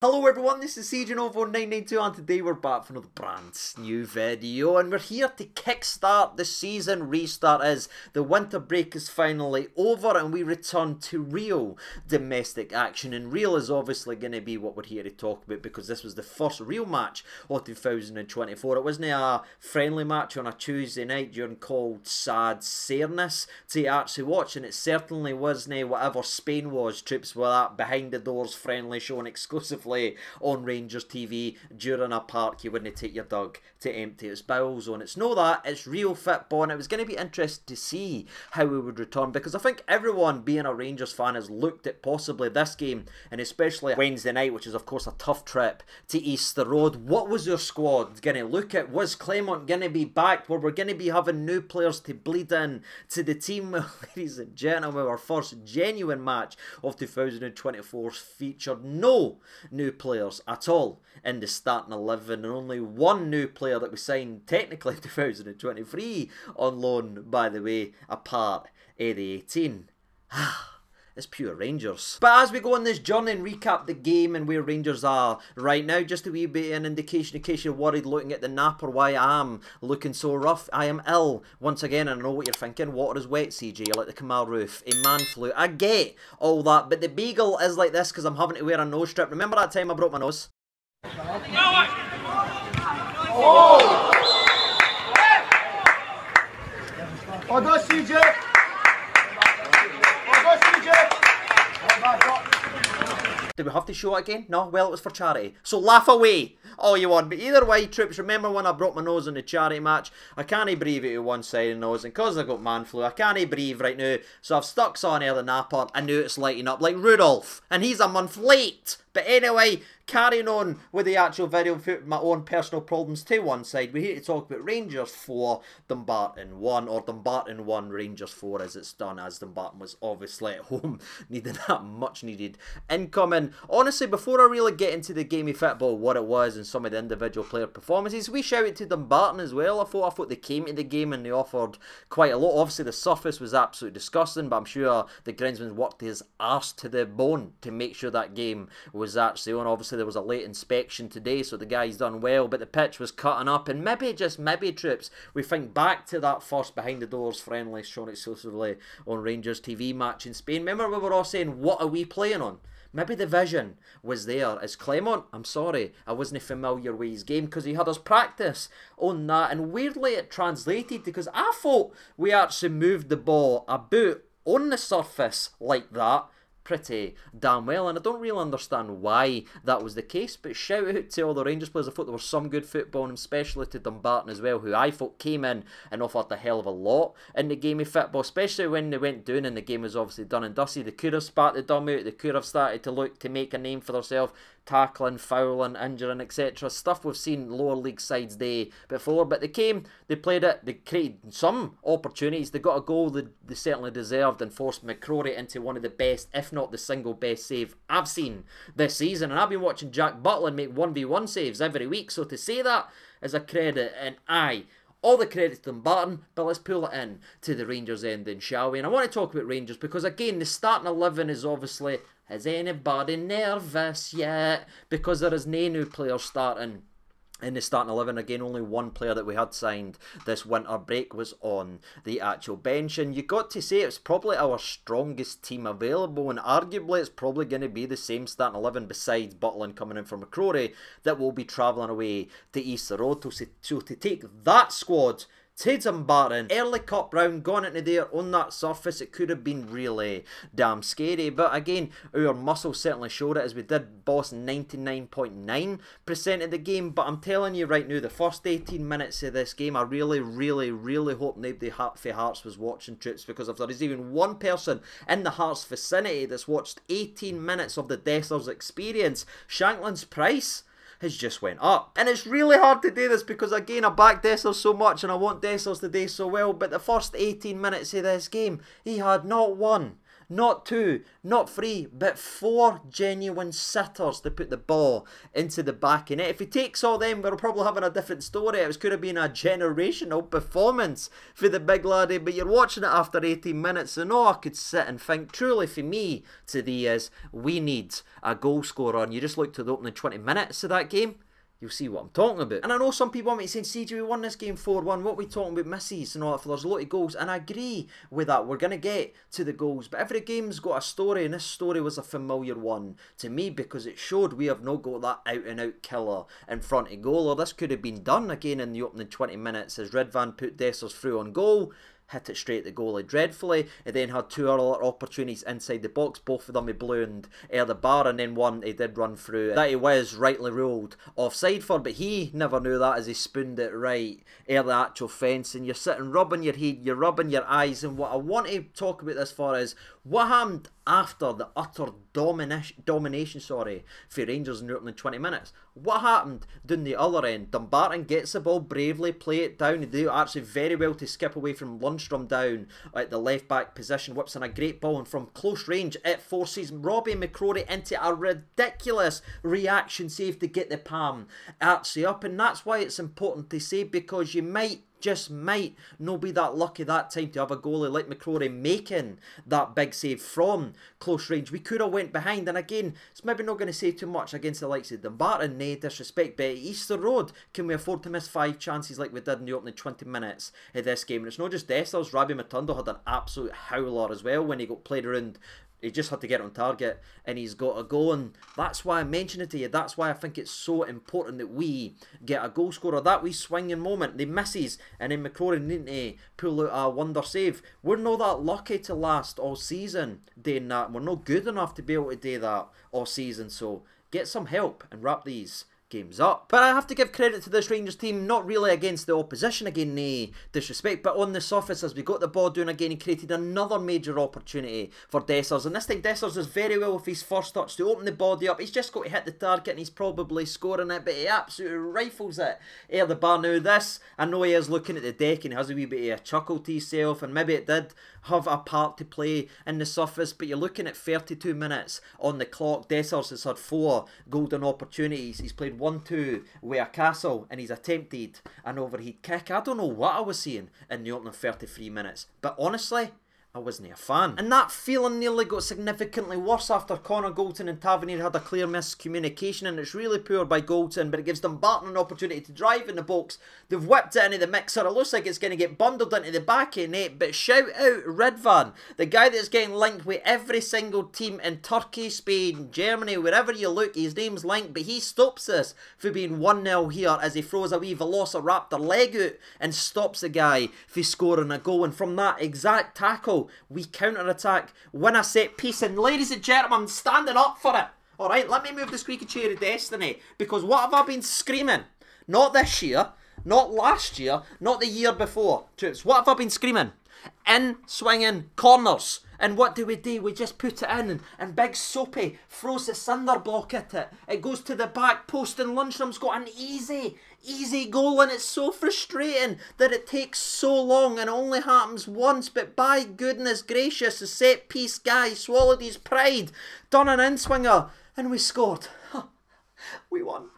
Hello everyone, this is CJNovo992 and today we're back for another brand new video and we're here to kickstart the season restart as the winter break is finally over and we return to real domestic action. And real is obviously going to be what we're here to talk about because this was the first real match of 2024. It wasn't a friendly match on a Tuesday night during cold, sad sadness to actually watch, and it certainly wasn't whatever Spain was, troops were that behind the doors friendly shown exclusively on Rangers TV during a park you wouldn't take your dog to empty its bowels on. It's no that, it's real football, and it was going to be interesting to see how we would return because I think everyone being a Rangers fan has looked at possibly this game and especially Wednesday night, which is of course a tough trip to Easter Road. What was your squad going to look at? Was Clement going to be back? Were we going to be having new players to bleed in to the team? Well, ladies and gentlemen, our first genuine match of 2024 featured no new players at all in the starting 11 and only one new player that we signed technically in 2023 on loan, by the way, a part of the 18. It's pure Rangers. But as we go on this journey and recap the game and where Rangers are right now, just a wee bit an indication in case you're worried looking at the napper why I am looking so rough. I am ill once again, and I know what you're thinking. Water is wet, CJ, like the Kamal roof. A man flu. I get all that, but the beagle is like this because I'm having to wear a nose strip. Remember that time I broke my nose? Oh! Oh, go CJ! Do we have to show it again? No? Well, it was for charity. So laugh away all you want. But either way, troops, remember when I broke my nose in the charity match? I can't breathe out of one side of the nose, and because I got man flu, I can't breathe right now. So I've stuck on air the napper. I knew it's lighting up like Rudolph, and he's a month late. But anyway, carrying on with the actual video, put my own personal problems to one side. We're here to talk about Rangers 4, Dumbarton 1, or Dumbarton 1, Rangers 4 as it's done, as Dumbarton was obviously at home, needing that much needed incoming. Honestly, before I really get into the game of football, what it was and some of the individual player performances, we shout out to Dumbarton as well. I thought they came to the game and they offered quite a lot. Obviously the surface was absolutely disgusting, but I'm sure the groundsman worked his arse to the bone to make sure that game was actually on. Obviously there was a late inspection today, so the guy's done well, but the pitch was cutting up, and maybe, just maybe, troops, we think back to that first behind the doors friendly shown exclusively on Rangers TV match in Spain. Remember we were all saying, what are we playing on? Maybe the vision was there. As Clement, I'm sorry, I wasn't familiar with his game because he had us practice on that, and weirdly it translated because I thought we actually moved the ball about on the surface like that pretty damn well, and I don't really understand why that was the case, but shout out to all the Rangers players. I thought there was some good football, and especially to Dumbarton as well, who I thought came in and offered a hell of a lot in the game of football, especially when they went down and the game was obviously done and dusty. They could have spat the dumb out, they could have started to look to make a name for themselves, tackling, fouling, injuring, etc. Stuff we've seen lower league sides day before, but they came, they played it, they created some opportunities, they got a goal they certainly deserved and forced McCrory into one of the best, if not the single best save I've seen this season. And I've been watching Jack Butland make 1v1 saves every week, so to say that is a credit, and aye, all the credit to Dumbarton, but let's pull it in to the Rangers end then, shall we? And I want to talk about Rangers because again, the starting 11 is obviously, is anybody nervous yet? Because there is no new players starting in the starting 11. Again, only one player that we had signed this winter break was on the actual bench, and you got to say it's probably our strongest team available, and arguably it's probably going to be the same starting 11 besides Butland coming in for McCrory that will be travelling away to Easter Road. So to take that squad to Dumbarton, early cup round, gone into there on that surface, it could have been really damn scary. But again, our muscles certainly showed it as we did boss 99.9% of the game. But I'm telling you right now, the first 18 minutes of this game, I really hope nobody for Hearts was watching, troops, because if there is even one person in the Hearts vicinity that's watched 18 minutes of the Dessers experience, Shankland's price has just went up. And it's really hard to do this because again, I back Dessers so much and I want Dessers to do so well, but the first 18 minutes of this game, he had not one, not 2, not 3, but 4 genuine sitters to put the ball into the back of net. If he takes all them, we're probably having a different story. It could have been a generational performance for the big laddie, but you're watching it after 18 minutes, and all I could sit and think, truly for me, today is, we need a goal scorer, and you just look to the opening 20 minutes of that game, you'll see what I'm talking about. And I know some people want me to say, CJ, we won this game 4-1, what are we talking about misses and all that, for there's a lot of goals, and I agree with that. We're going to get to the goals, but every game's got a story, and this story was a familiar one to me, because it showed we have not got that out-and-out killer in front of goal, or this could have been done again in the opening 20 minutes, as Ridvan put Dessers through on goal, hit it straight at the goalie dreadfully. It then had 2 other opportunities inside the box. Both of them he ballooned the bar, and then one he did run through that he was rightly ruled offside for, but he never knew that as he spooned it right the actual fence. And you're sitting rubbing your head, you're rubbing your eyes, and what I want to talk about this for is what happened after the utter domination for Rangers in the opening 20 minutes. What happened down the other end? Dumbarton gets the ball bravely, play it down. They do actually very well to skip away from Lundstrom down at the left back position, whips in a great ball, and from close range it forces Robbie McCrory into a ridiculous reaction save to get the palm actually up. And that's why it's important to say, because you might not be that lucky that time to have a goalie like McCrory making that big save from close range. We could have went behind, and again, it's maybe not going to say too much against the likes of Dumbarton, no disrespect, but at Easter Road, can we afford to miss 5 chances like we did in the opening 20 minutes of this game? And it's not just Dessers, Rabbi Matondo had an absolute howler as well when he got played around. He just had to get on target, and he's got a goal, and that's why I mention it to you. That's why I think it's so important that we get a goal scorer. That wee swinging moment, they misses, and then McCrory needing to pull out a wonder save. We're not that lucky to last all season doing that. We're not good enough to be able to do that all season, so get some help and wrap these games up. But I have to give credit to this Rangers team, not really against the opposition, again, no disrespect, but on the surface, as we got the ball down again, he created another major opportunity for Dessers, and this time Dessers does very well with his first touch to open the body up. He's just got to hit the target, and he's probably scoring it, but he absolutely rifles it the bar. Now this, I know he is looking at the deck and he has a wee bit of a chuckle to himself, and maybe it did have a part to play in the surface, but you're looking at 32 minutes on the clock. Dessers has had 4 golden opportunities. He's played 1-2 with a Castle, and he's attempted an overhead kick. I don't know what I was seeing in the opening 33 minutes, but honestly, I wasn't a fan. And that feeling nearly got significantly worse after Connor Goulton and Tavernier had a clear miscommunication, and it's really poor by Goulton, but it gives Dumbarton an opportunity to drive in the box. They've whipped it into the mixer. It looks like it's going to get bundled into the back of the net, but shout out Ridvan, the guy that's getting linked with every single team in Turkey, Spain, Germany, wherever you look, his name's linked, but he stops this for being 1-0 here as he throws a wee Velociraptor leg out and stops the guy for scoring a goal. And from that exact tackle, we counter-attack, win a set piece, and ladies and gentlemen, I'm standing up for it. Alright, let me move the squeaky chair of destiny, because what have I been screaming? Not this year, not last year, not the year before. Troops, what have I been screaming? In swinging corners. And what do? We just put it in, and Big Soapy throws the cinder block at it. It goes to the back post, and Lundstrom's got an easy goal, and it's so frustrating that it takes so long and only happens once. But by goodness gracious, the set piece guy swallowed his pride, done an in-swinger, and we scored. We won.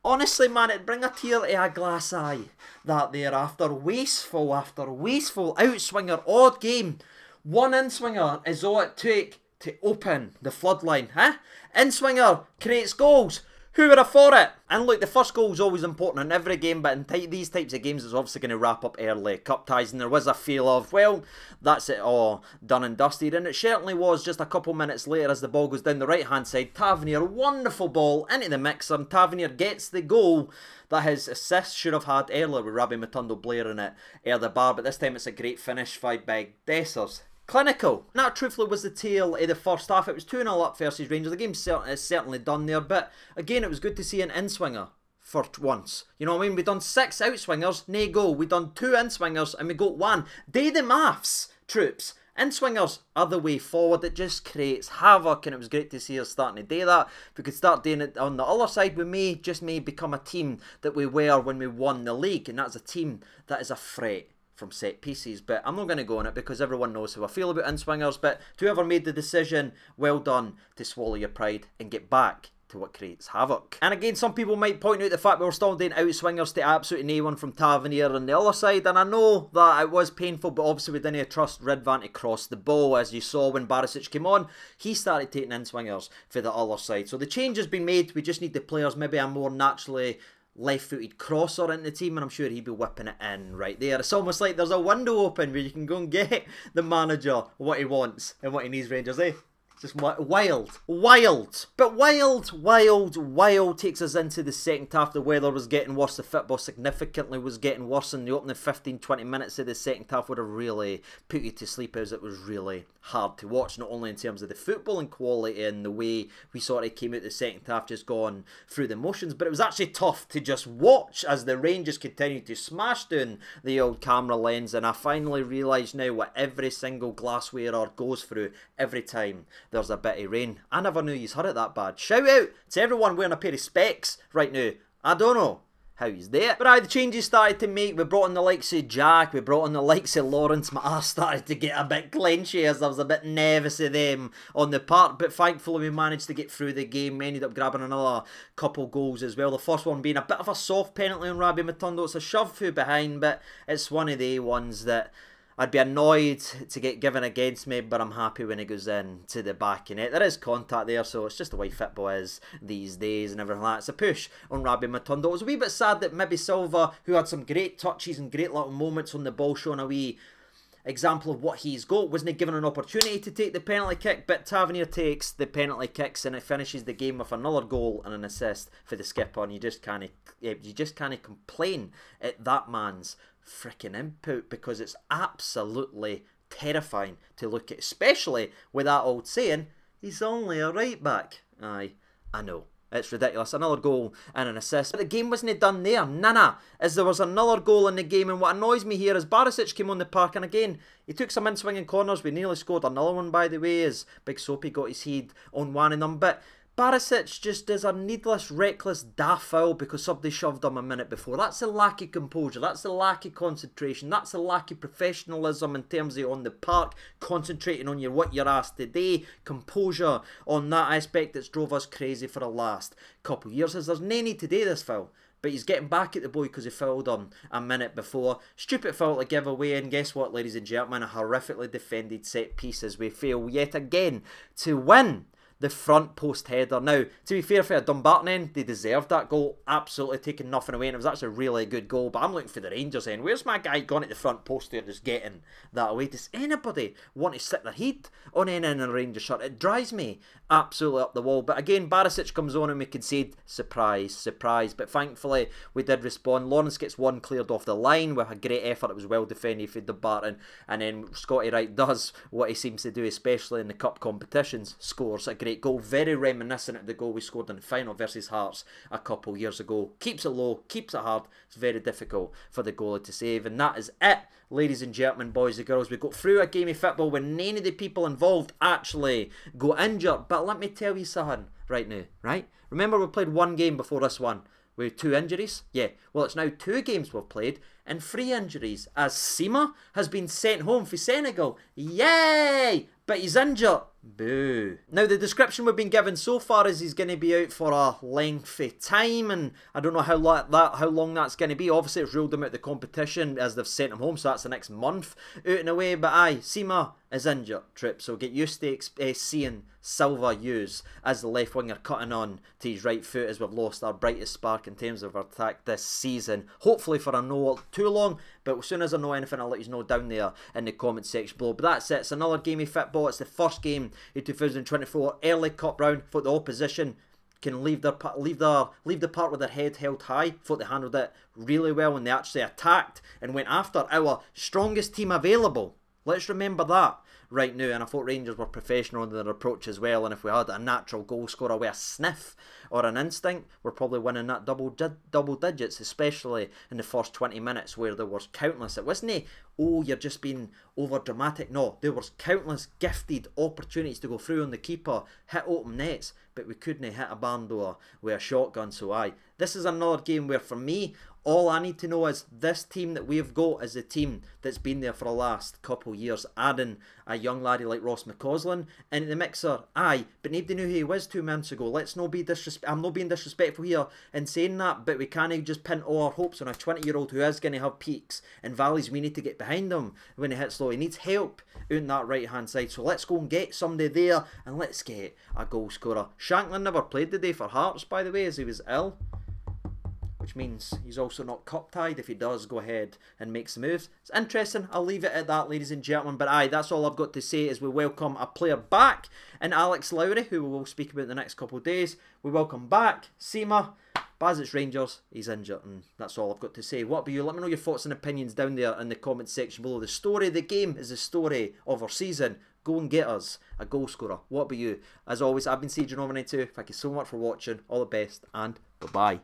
Honestly, man, it'd bring a tear to a glass eye that there, after wasteful outswinger, odd game, one in-swinger is all it took to open the floodline, huh? In-swinger creates goals. Who would have thought it? And look, the first goal is always important in every game, but in these types of games, it's obviously going to wrap up early. Cup ties, and there was a feel of, well, that's it all done and dusted. And it certainly was just a couple minutes later as the ball goes down the right-hand side. Tavernier, wonderful ball into the mixer, and Tavernier gets the goal that his assist should have had earlier with Rabbi Matondo blairing it the bar. But this time it's a great finish by Big Dessers. Clinical. And that truthfully was the tail of the first half. It was 2-0 up versus Rangers. The game is certainly done there, but again, it was good to see an in-swinger for once. You know what I mean? We've done 6 outswingers, no goal. We've done 2 in-swingers, and we got 1. Do the maths, troops. In-swingers are the way forward. It just creates havoc, and it was great to see us starting to do that. If we could start doing it on the other side, we may become a team that we were when we won the league, and that's a team that is a threat from set pieces, but I'm not going to go on it because everyone knows how I feel about in-swingers. But to whoever made the decision, well done to swallow your pride and get back to what creates havoc. And again, some people might point out the fact we're still doing out-swingers to absolutely no one from Tavernier on the other side, and I know that it was painful, but obviously we didn't trust Ridvan to cross the ball. As you saw when Barisic came on, he started taking in-swingers for the other side. So the change has been made. We just need the players, maybe a more naturally left-footed crosser in the team, and I'm sure he'd be whipping it in right there. It's almost like there's a window open where you can go and get the manager what he wants and what he needs, Rangers, eh? Just wild. But wild takes us into the second half. The weather was getting worse. The football significantly was getting worse. And the opening 15-20 minutes of the second half would have really put you to sleep, as it was really hard to watch. Not only in terms of the footballing quality and the way we sort of came out the second half, just gone through the motions, but it was actually tough to just watch as the Rangers continued to smash down the old camera lens. And I finally realised now what every single glass wearer goes through every time there's a bit of rain. I never knew you had it that bad. Shout out to everyone wearing a pair of specs right now. I don't know how he's there. But the changes started to make. We brought in the likes of Jack, we brought in the likes of Lawrence. My arse started to get a bit clenchy as I was a bit nervous of them on the park, but thankfully we managed to get through the game. We ended up grabbing another couple goals as well. The first one being a bit of a soft penalty on Rabbi Matondo. It's a shove through behind, but it's one of the ones that I'd be annoyed to get given against me, but I'm happy when it goes in to the back of it. There is contact there, so it's just the way football is these days and everything like that. It's a push on Rabbi Matondo. It was a wee bit sad that maybe Silva, who had some great touches and great little moments on the ball, showing a wee example of what he's got, wasn't given an opportunity to take the penalty kick, but Tavernier takes the penalty kicks and it finishes the game with another goal and an assist for the skipper, and you just can't complain at that man's freaking input, because it's absolutely terrifying to look at, especially with that old saying, he's only a right back. Aye, I know. It's ridiculous. Another goal and an assist. But the game wasn't done there. Nah. As there was another goal in the game. And what annoys me here is Barisic came on the park. And again, he took some in-swinging corners. We nearly scored another one, by the way, as Big Soapy got his head on one of them. But Barisic just does a needless, reckless, daft foul because somebody shoved him a minute before. That's the lack of composure. That's the lack of concentration. That's the lack of professionalism in terms of on the park, concentrating on what you're asked today. Composure on that aspect that's drove us crazy for the last couple of years. As there's no need to do this foul. But he's getting back at the boy because he fouled him a minute before. Stupid foul to give away. And guess what, ladies and gentlemen? A horrifically defended set piece as we fail yet again to win the front post header. Now, to be fair for a Dumbarton end, they deserved that goal. Absolutely taking nothing away, and it was actually a really good goal. But I'm looking for the Rangers end. Where's my guy gone at the front post there just getting that away? Does anybody want to stick their head on any in a Rangers shirt? It drives me absolutely up the wall. But again, Barisic comes on and we concede. Surprise. But thankfully, we did respond. Lawrence gets one cleared off the line with a great effort. It was well defended for Dumbarton. And then Scotty Wright does what he seems to do, especially in the cup competitions. Scores a great goal, very reminiscent of the goal we scored in the final versus Hearts a couple years ago. Keeps it low, keeps it hard. It's very difficult for the goalie to save, and that is it, ladies and gentlemen, boys and girls. We got through a game of football when none of the people involved actually got injured. But let me tell you something right now, right? Remember, we played one game before this one with 2 injuries? Yeah, well, it's now 2 games we've played and 3 injuries, as Sima has been sent home for Senegal. Yay! But he's injured. Boo. Now, the description we've been given so far is he's going to be out for a lengthy time, and I don't know how long that's going to be. Obviously, it's ruled him out of the competition as they've sent him home, so that's the next month out and away. But aye, Sima is injured, Trip, so get used to seeing Silva use as the left winger cutting on to his right foot, as we've lost our brightest spark in terms of our attack this season. Hopefully for a no too long, but as soon as I know anything, I'll let you know down there in the comment section below. But that's it. It's another game of football. It's the first game in 2024 early cup round for the opposition. Can leave the part with their head held high. Thought they handled it really well when they actually attacked and went after our strongest team available. Let's remember that right now. And I thought Rangers were professional in their approach as well. And if we had a natural goal scorer with a sniff or an instinct, we're probably winning that double digits, especially in the first 20 minutes where there was countless. It wasn't, oh, you're just being over dramatic. No, there was countless gifted opportunities to go through on the keeper, hit open nets. but we couldn't hit a barn door with a shotgun. So aye, this is another game where for me, all I need to know is this team that we've got is the team that's been there for the last couple of years. Adding a young laddie like Ross McCausland into the mixer, aye, but nobody knew who he was 2 months ago. Let's not be I'm not being disrespectful here in saying that, but we can't just pin all our hopes on a 20-year-old who is going to have peaks and valleys. We need to get behind him when he hits low. He needs help on that right-hand side. So let's go and get somebody there, and let's get a goal scorer. Shanklin never played today for Hearts, by the way, as he was ill, which means he's also not cup-tied. If he does go ahead and makes the moves, it's interesting. I'll leave it at that, ladies and gentlemen. But aye, that's all I've got to say is we welcome a player back in Alex Lowry, who we will speak about in the next couple of days. We welcome back Seema. Bassett's Rangers, he's injured, and that's all I've got to say. What about you? Let me know your thoughts and opinions down there in the comment section below. The story of the game is the story of our season. Go and get us a goal scorer. What about you? As always, I've been CJ92. Thank you so much for watching. All the best, and bye-bye.